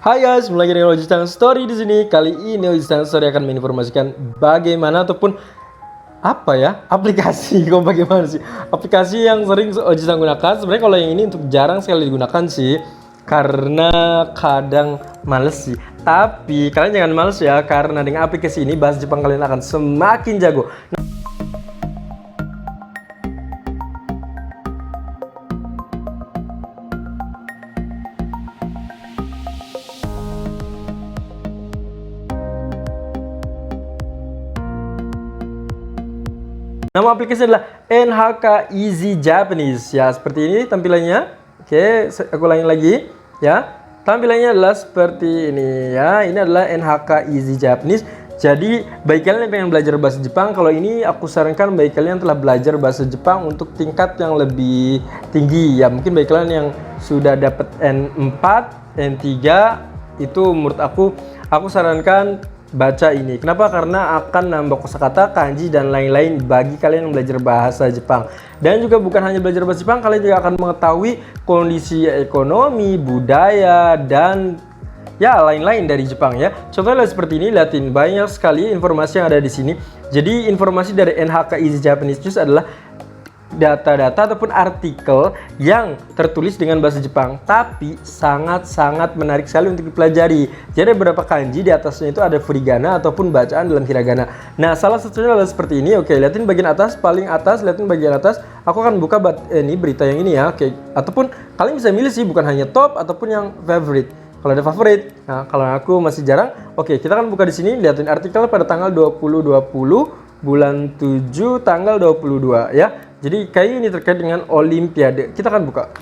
Hai guys, mulai dari Ojistang Story di sini. Kali ini Ojistang Story akan menginformasikan bagaimana ataupun apa ya aplikasi kok bagaimana sih aplikasi yang sering Ojistang gunakan. Sebenarnya kalau yang ini untuk jarang sekali digunakan sih, karena kadang males sih. Tapi kalian jangan males ya, karena dengan aplikasi ini bahasa Jepang kalian akan semakin jago. Nama aplikasi adalah NHK Easy Japanese. Ya, seperti ini tampilannya. Oke, aku ulangi lagi ya. Tampilannya adalah seperti ini ya. Ini adalah NHK Easy Japanese. Jadi, bagi kalian yang pengen belajar bahasa Jepang, kalau ini aku sarankan bagi kalian telah belajar bahasa Jepang untuk tingkat yang lebih tinggi ya. Mungkin bagi kalian yang sudah dapat N4, N3 itu menurut aku sarankan baca ini. Kenapa? Karena akan nambah kosakata, kanji, dan lain-lain bagi kalian yang belajar bahasa Jepang. Dan juga bukan hanya belajar bahasa Jepang, kalian juga akan mengetahui kondisi ekonomi, budaya, dan ya lain-lain dari Jepang ya. Contohnya seperti ini, lihatin banyak sekali informasi yang ada di sini. Jadi informasi dari NHK Easy Japanese News adalah data-data ataupun artikel yang tertulis dengan bahasa Jepang, tapi sangat-sangat menarik sekali untuk dipelajari. Jadi beberapa kanji di atasnya itu ada furigana ataupun bacaan dalam hiragana. Nah, salah satunya adalah seperti ini. Oke, lihatin bagian atas, paling atas, lihatin bagian atas. Aku akan buka ini berita yang ini ya. Oke, ataupun kalian bisa milih sih, bukan hanya top ataupun yang favorite. Kalau ada favorit, nah kalau aku masih jarang. Oke, kita akan buka di sini. Lihatin artikel pada tanggal 2020 bulan 7 tanggal 22 ya. Jadi kayak ini terkait dengan Olimpiade. Kita akan buka.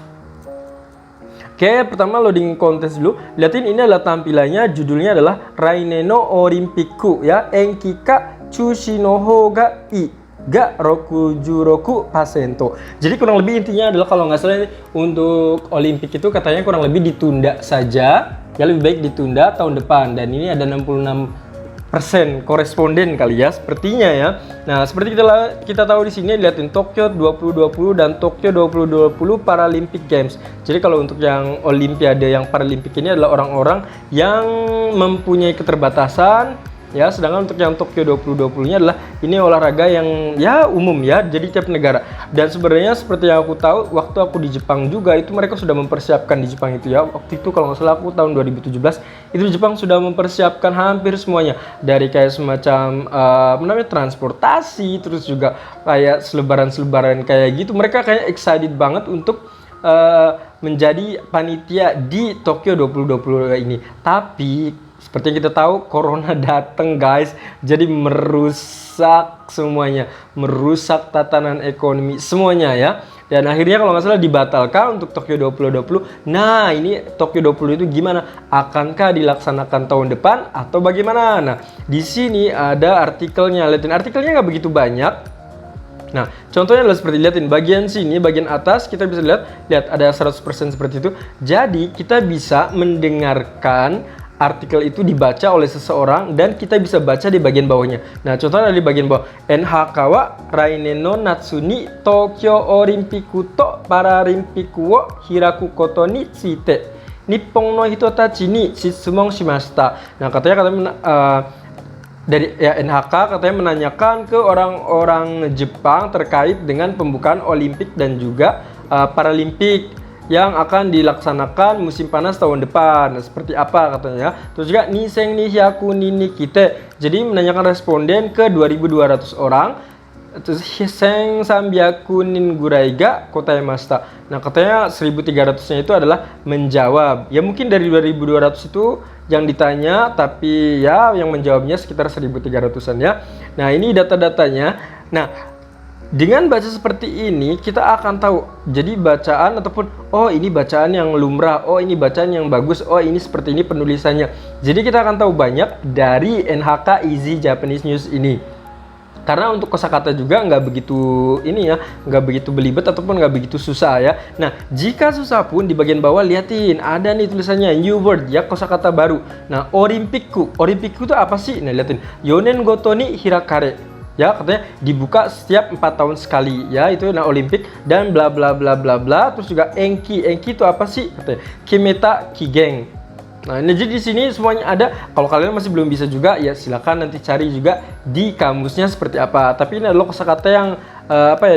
Oke, pertama loading kontes dulu. Lihatin ini adalah tampilannya. Judulnya adalah Raineno Olimpiku ya. Enkika Chushinoho ga I ga Rokujuroku Pasento. Jadi kurang lebih intinya adalah kalau nggak salah ini, untuk Olimpik itu katanya kurang lebih ditunda saja. Ya lebih baik ditunda tahun depan. Dan ini ada 66% koresponden kali ya, sepertinya ya. Nah, seperti kita tahu di sini, lihatin Tokyo 2020 dan Tokyo 2020 Paralympic Games. Jadi kalau untuk yang Olimpiade yang Paralimpik ini adalah orang-orang yang mempunyai keterbatasan ya, sedangkan untuk yang Tokyo 2020-nya adalah ini olahraga yang ya umum ya, jadi tiap negara. Dan sebenarnya seperti yang aku tahu, waktu aku di Jepang juga itu mereka sudah mempersiapkan di Jepang itu ya. Waktu itu kalau nggak salah aku tahun 2017 itu di Jepang sudah mempersiapkan hampir semuanya, dari kayak semacam transportasi, terus juga kayak selebaran kayak gitu. Mereka kayak excited banget untuk menjadi panitia di Tokyo 2020 ini. Tapi seperti yang kita tahu, corona datang guys, jadi merusak semuanya, merusak tatanan ekonomi semuanya ya. Dan akhirnya kalau nggak salah dibatalkan untuk Tokyo 2020. Nah, ini Tokyo 20 itu gimana? Akankah dilaksanakan tahun depan atau bagaimana? Nah, di sini ada artikelnya. Lihatin artikelnya nggak begitu banyak. Nah, contohnya adalah seperti lihatin bagian sini, bagian atas kita bisa lihat ada 100% seperti itu. Jadi kita bisa mendengarkan artikel itu dibaca oleh seseorang dan kita bisa baca di bagian bawahnya. Nah, contohnya di bagian bawah, NHK wa Raineno Natsu ni Tokyo Olimpiku to Paralympiku wo hiraku koto ni tsite Nippon no hitotachi ni shitsumon shimashita. Nah, katanya dari ya, NHK katanya menanyakan ke orang-orang Jepang terkait dengan pembukaan Olimpik dan juga Paralimpik yang akan dilaksanakan musim panas tahun depan. Seperti apa katanya. Terus juga Niseng ni hyaku ni kite. Jadi menanyakan responden ke 2.200 orang. Terus Seng Sambyaku nin gurai ga kotaemashita. Nah, katanya 1.300-nya itu adalah menjawab. Ya mungkin dari 2.200 itu yang ditanya, tapi ya yang menjawabnya sekitar 1.300-an ya. Nah, ini data-datanya. Nah, dengan baca seperti ini, kita akan tahu jadi bacaan ataupun oh ini bacaan yang lumrah, oh ini bacaan yang bagus, oh ini seperti ini penulisannya. Jadi kita akan tahu banyak dari NHK Easy Japanese News ini. Karena untuk kosakata juga nggak begitu ini ya, nggak begitu belibet ataupun nggak begitu susah ya. Nah, jika susah pun di bagian bawah liatin ada nih tulisannya new word ya, kosakata baru. Nah, Olimpiku itu apa sih? Nah, liatin Yonen goto ni hirakare. Ya, katanya dibuka setiap 4 tahun sekali ya, itu nah Olimpik dan bla bla bla bla bla. Terus juga Enki itu apa sih katanya? Kimeta Kigeng Nah, ini jadi di sini semuanya ada. Kalau kalian masih belum bisa juga, ya silakan nanti cari juga di kamusnya seperti apa. Tapi ini adalah kosakata yang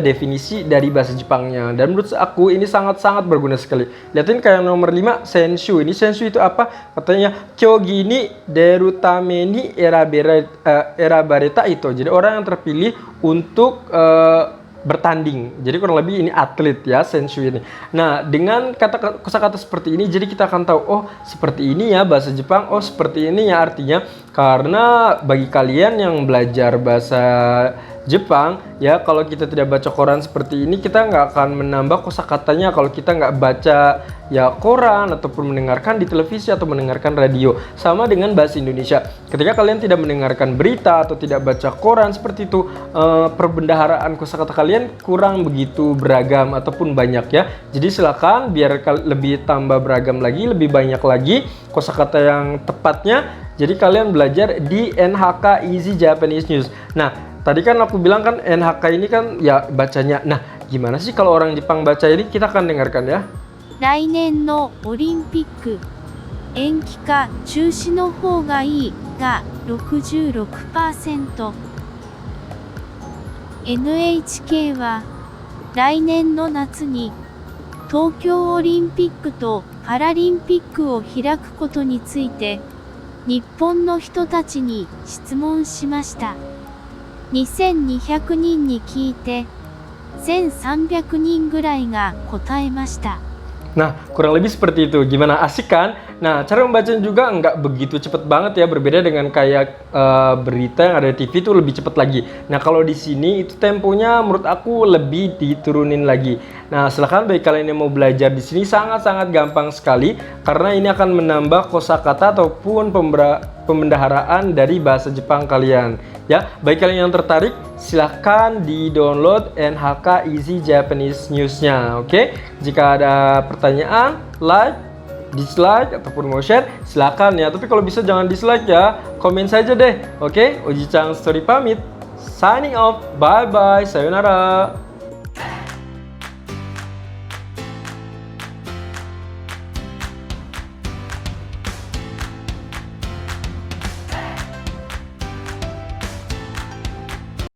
definisi dari bahasa Jepangnya. Dan menurut aku ini sangat-sangat berguna sekali. Lihatin kayak nomor 5, senshu. Ini senshu itu apa? Katanya kyogi ni deru tame ni erabareta itu. Jadi orang yang terpilih untuk bertanding. Jadi kurang lebih ini atlet ya, senshu ini. Nah, dengan kosakata seperti ini jadi kita akan tahu, oh seperti ini ya bahasa Jepang, oh seperti ini ya artinya. Karena bagi kalian yang belajar bahasa Jepang ya, kalau kita tidak baca koran seperti ini, kita nggak akan menambah kosakatanya kalau kita nggak baca ya koran ataupun mendengarkan di televisi atau mendengarkan radio. Sama dengan bahasa Indonesia, ketika kalian tidak mendengarkan berita atau tidak baca koran seperti itu, perbendaharaan kosakata kalian kurang begitu beragam ataupun banyak ya. Jadi silakan biar lebih tambah beragam lagi, lebih banyak lagi kosakata yang tepatnya. Jadi kalian belajar di NHK Easy Japanese News. Nah, tadi kan aku bilang kan NHK ini kan ya bacanya. Nah, gimana sih kalau orang Jepang baca ini? Kita akan dengarkan ya. 来年のオリンピック延期か中止の方がいいが 66%。 NHK は来年の夏に東京オリンピックとパラリンピックを開くことについて日本の人たちに質問しました。2200人に聞いて1300人ぐらいが答えました。 Nah, kurang lebih seperti itu. Gimana, asik kan? Nah, cara membacanya juga nggak begitu cepet banget ya, berbeda dengan kayak berita yang ada di TV itu lebih cepet lagi. Nah, kalau di sini itu temponya menurut aku lebih diturunin lagi. Nah, silahkan bagi kalian yang mau belajar di sini sangat-sangat gampang sekali karena ini akan menambah kosakata ataupun pembendaharaan dari bahasa Jepang kalian. Ya, bagi kalian yang tertarik, silahkan di-download NHK Easy Japanese News-nya, oke? Jika ada pertanyaan, like, dislike, ataupun mau share, silahkan ya. Tapi kalau bisa jangan dislike ya, komen saja deh, oke? Oji-chan Story pamit, signing off, bye-bye, sayonara!